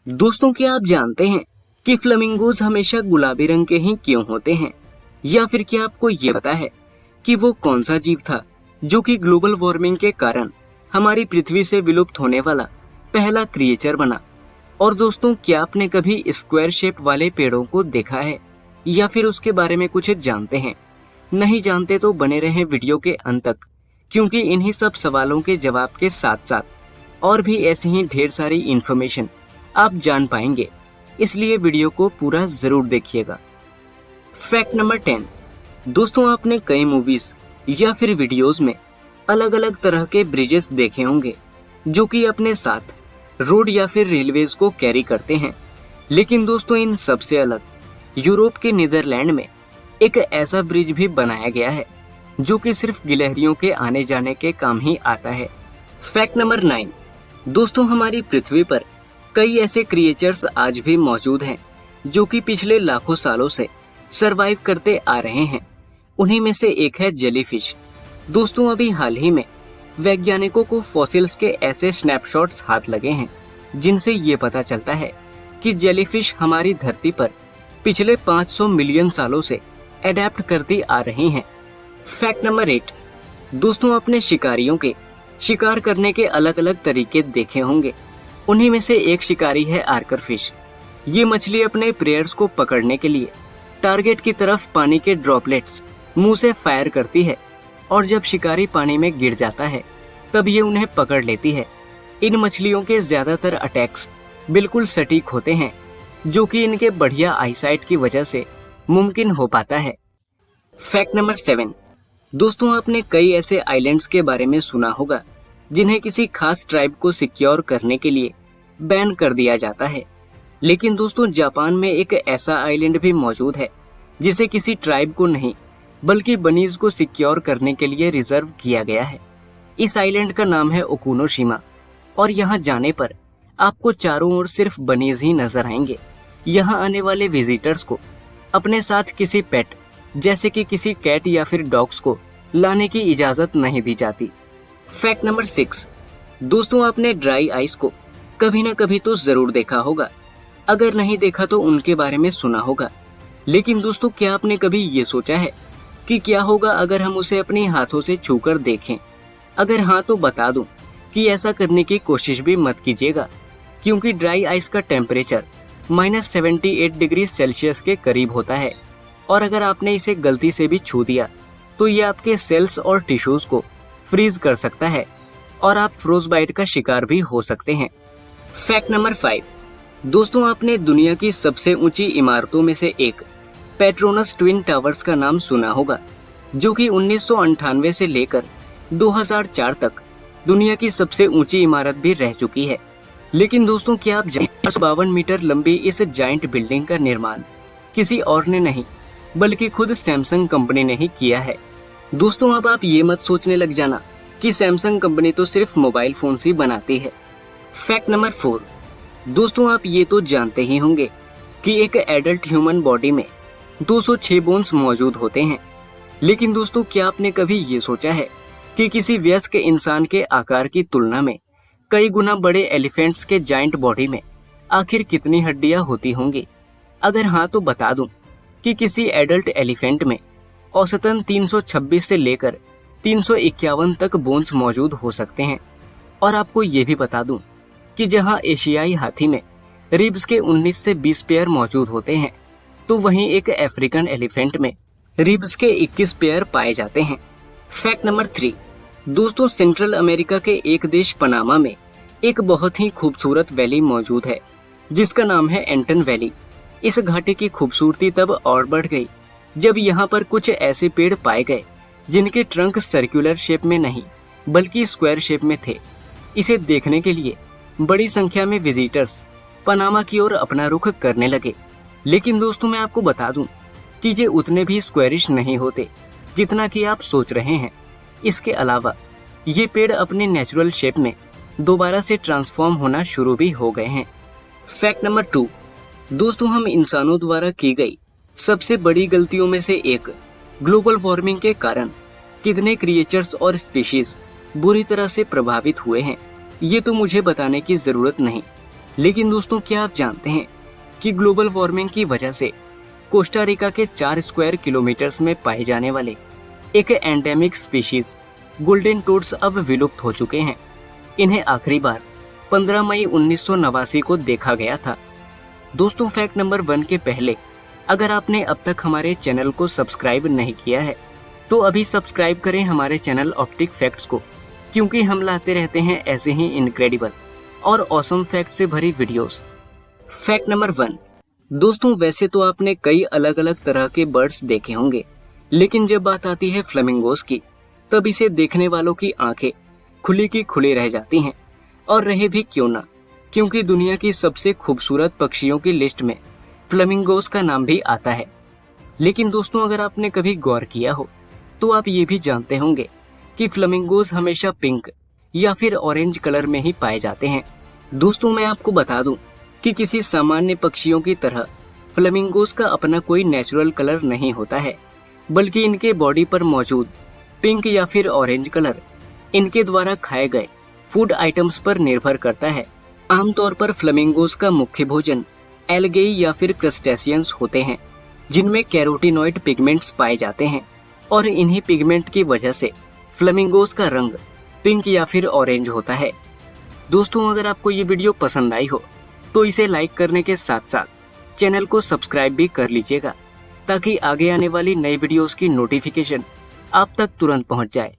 दोस्तों, क्या आप जानते हैं कि फ्लेमिंगोज हमेशा गुलाबी रंग के ही क्यों होते हैं? या फिर क्या आपको ये पता है कि वो कौन सा जीव था जो कि ग्लोबल वार्मिंग के कारण हमारी पृथ्वी से विलुप्त होने वाला पहला क्रिएचर बना? और दोस्तों, क्या आपने कभी स्क्वायर शेप वाले पेड़ों को देखा है या फिर उसके बारे में कुछ जानते हैं? नहीं जानते तो बने रहें वीडियो के अंत तक, क्योंकि इन्हीं सब सवालों के जवाब के साथ साथ और भी ऐसी ही ढेर सारी इंफॉर्मेशन आप जान पाएंगे, इसलिए वीडियो को पूरा जरूर देखिएगा। Fact number 10। दोस्तों, आपने कई मूवीज या फिर वीडियोस में अलग अलग तरह के ब्रिजेस देखे होंगे जो कि अपने साथ रोड या फिर रेलवेज को कैरी करते हैं। लेकिन दोस्तों, इन सबसे अलग यूरोप के नीदरलैंड में एक ऐसा ब्रिज भी बनाया गया है जो कि सिर्फ गिलहरियों के आने जाने के काम ही आता है। Fact number 9। दोस्तों, हमारी पृथ्वी पर कई ऐसे क्रिएचर्स आज भी मौजूद हैं जो कि पिछले लाखों सालों से सरवाइव करते आ रहे हैं। उन्हीं में से एक है जेलीफिश। दोस्तों, अभी हाल ही में वैज्ञानिकों को फॉसिल्स के ऐसे स्नैपशॉट्स हाथ लगे हैं जिनसे ये पता चलता है कि जेलीफिश हमारी धरती पर पिछले 500 मिलियन सालों से अडेप्ट करती आ रही हैं। Fact number 8। दोस्तों, अपने शिकारियों के शिकार करने के अलग अलग तरीके देखे होंगे। उन्हीं में से एक शिकारी है आर्कर फिश। ये मछली अपने प्रेयर्स को पकड़ने के लिए टारगेट की तरफ पानी के ड्रॉपलेट्स मुंह से फायर करती है और जब शिकारी पानी में गिर जाता है तब ये उन्हें पकड़ लेती है। इन मछलियों के ज्यादातर अटैक्स बिल्कुल सटीक होते हैं, जो कि इनके बढ़िया आईसाइट की वजह से मुमकिन हो पाता है। Fact number 7। दोस्तों, आपने कई ऐसे आइलैंड्स के बारे में सुना होगा जिन्हें किसी खास ट्राइब को सिक्योर करने के लिए बैन कर दिया जाता है। लेकिन दोस्तों, जापान में एक ऐसा आइलैंड भी मौजूद है जिसे किसी ट्राइब को नहीं बल्कि बनीज को सिक्योर करने के लिए रिजर्व किया गया है। इस आइलैंड का नाम है ओकुनोशिमा और यहाँ जाने पर आपको चारों ओर सिर्फ बनीज ही नजर आएंगे। यहाँ आने वाले विजिटर्स को अपने साथ किसी पेट जैसे कि किसी कैट या फिर डॉग्स को लाने की इजाजत नहीं दी जाती। Fact number 6। दोस्तों, आपने ड्राई आइस को कभी ना कभी तो जरूर देखा होगा। अगर नहीं देखा तो उनके बारे में सुना होगा। लेकिन दोस्तों, क्या आपने कभी ये सोचा है कि क्या होगा अगर हम उसे अपने हाथों से छूकर देखें? अगर हाँ तो बता दूं कि ऐसा करने की कोशिश भी मत कीजिएगा, क्योंकि ड्राई आइस का टेम्परेचर -78 डिग्री सेल्सियस के करीब होता है और अगर आपने इसे गलती से भी छू दिया तो ये आपके सेल्स और टिश्यूज को फ्रीज कर सकता है और आप फ्रोजबाइट का शिकार भी हो सकते हैं। Fact number 5। दोस्तों, आपने दुनिया की सबसे ऊंची इमारतों में से एक पेट्रोनस ट्विन टावर्स का नाम सुना होगा, जो कि 1998 से लेकर 2004 तक दुनिया की सबसे ऊंची इमारत भी रह चुकी है। लेकिन दोस्तों, क्या आप जानते हैं 52 मीटर लंबी इस जायंट बिल्डिंग का निर्माण किसी और ने नहीं बल्कि खुद सैमसंग कंपनी ने ही किया है। दोस्तों, अब आप ये मत सोचने लग जाना कि सैमसंग कंपनी तो सिर्फ मोबाइल फोन ही बनाती है। Fact number 4। दोस्तों, आप ये तो जानते ही होंगे कि एक एडल्ट ह्यूमन बॉडी में 206 बोन्स मौजूद होते हैं। लेकिन दोस्तों, क्या आपने कभी ये सोचा है कि किसी वयस्क इंसान के आकार की तुलना में कई गुना बड़े एलिफेंट्स के जायंट बॉडी में आखिर कितनी हड्डियां होती होंगी? अगर हाँ तो बता दूं कि किसी एडल्ट एलिफेंट में औसतन 326 से लेकर 351 तक बोन्स मौजूद हो सकते हैं। और आपको ये भी बता दूं कि जहां एशियाई हाथी में रिब्स के 19 से 20 पेयर मौजूद होते हैं, तो वहीं एक अफ्रीकन एलिफेंट में रिब्स के 21 पेयर पाए जाते हैं। Fact number 3। दोस्तों, सेंट्रल अमेरिका के एक देश पनामा में एक बहुत ही खूबसूरत वैली मौजूद है जिसका नाम है एंटन वैली। इस घाटी की खूबसूरती तब और बढ़ गई जब यहाँ पर कुछ ऐसे पेड़ पाए गए जिनके ट्रंक सर्कुलर शेप में नहीं बल्कि स्क्वायर शेप में थे। इसे देखने के लिए बड़ी संख्या में विजिटर्स पनामा की ओर अपना रुख करने लगे। लेकिन दोस्तों, मैं आपको बता दूं कि ये उतने भी स्क्वायरिश नहीं होते जितना कि आप सोच रहे हैं। इसके अलावा ये पेड़ अपने नेचुरल शेप में दोबारा से ट्रांसफॉर्म होना शुरू भी हो गए हैं। Fact number 2। दोस्तों, हम इंसानों द्वारा की गई सबसे बड़ी गलतियों में से एक ग्लोबल वार्मिंग के कारण कितने क्रिएचर्स और स्पीशीज बुरी तरह से प्रभावित हुए हैं, ये तो मुझे बताने की जरूरत नहीं। लेकिन दोस्तों, क्या आप जानते हैं कि ग्लोबल वार्मिंग की वजह से कोस्टा रिका के 4 स्क्वायर किलोमीटर्स में पाए जाने वाले एक एंडेमिक स्पीशीज गोल्डन टोड्स अब विलुप्त हो चुके हैं। इन्हें आखिरी बार 15 मई 1989 को देखा गया था। दोस्तों, फैक्ट नंबर 1 के पहले, अगर आपने अब तक हमारे चैनल को सब्सक्राइब नहीं किया है तो अभी सब्सक्राइब करें हमारे चैनल ऑप्टिक फैक्ट्स को, क्योंकि हम लाते रहते हैं ऐसे ही इनक्रेडिबल और ऑसम फैक्ट से भरी वीडियोस। फैक्ट नंबर 1, दोस्तों, वैसे तो आपने कई अलग अलग तरह के बर्ड्स देखे होंगे, लेकिन जब बात आती है फ्लेमिंगोज की, तब इसे देखने वालों की आंखें खुली की खुली रह जाती हैं। और रहे भी क्यों ना, क्योंकि दुनिया की सबसे खूबसूरत पक्षियों की लिस्ट में फ्लेमिंगोज का नाम भी आता है। लेकिन दोस्तों, अगर आपने कभी गौर किया हो तो आप ये भी जानते होंगे कि फ्लेमिंगोज हमेशा पिंक या फिर ऑरेंज कलर में ही पाए जाते हैं। दोस्तों, मैं आपको बता दूं कि किसी सामान्य पक्षियों की तरह फ्लेमिंगोज का अपना कोई नेचुरल कलर नहीं होता है, बल्कि इनके बॉडी पर मौजूद पिंक या फिर ऑरेंज कलर इनके द्वारा खाए गए फूड आइटम्स पर निर्भर करता है। आमतौर पर फ्लेमिंगोज का मुख्य भोजन एल्गेई या फिर क्रस्टेशियंस होते हैं, जिनमें कैरोटीनॉइड पिगमेंट्स पाए जाते हैं, और इन्हीं पिगमेंट की वजह से फ्लेमिंगोज का रंग पिंक या फिर ऑरेंज होता है। दोस्तों, अगर आपको ये वीडियो पसंद आई हो तो इसे लाइक करने के साथ साथ चैनल को सब्सक्राइब भी कर लीजिएगा, ताकि आगे आने वाली नई वीडियोस की नोटिफिकेशन आप तक तुरंत पहुंच जाए।